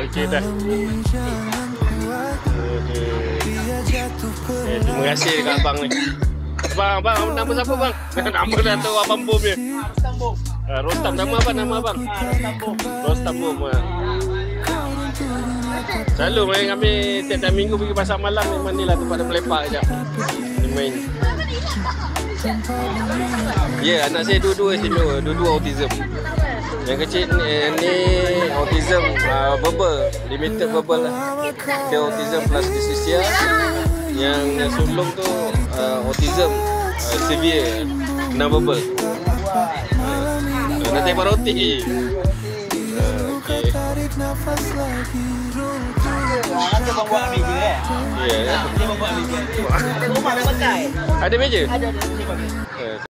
Okey dah. Terima kasih dekat abang ni. Abang, nama siapa bang? Nama dah tahu abang Bom dia. Rostam, nama apa? Nama abang? Rostam Bom. Selalu main kami tiap-tiap minggu pergi pasar malam memang ni lah tempat dia melepak je. Dia main. Ya, anak saya dua-dua istimewa, dua-dua autism. Yang kecil ni autism verbal, limited verbal lah. Dia autism plus dyslexia. Yang sulung tu autism severe, non-verbal. Nanti buat roti. Okey. Ada bang buat meja Ya. Dia bang buat meja. Rumah dah pakai. Ada meja? Ada.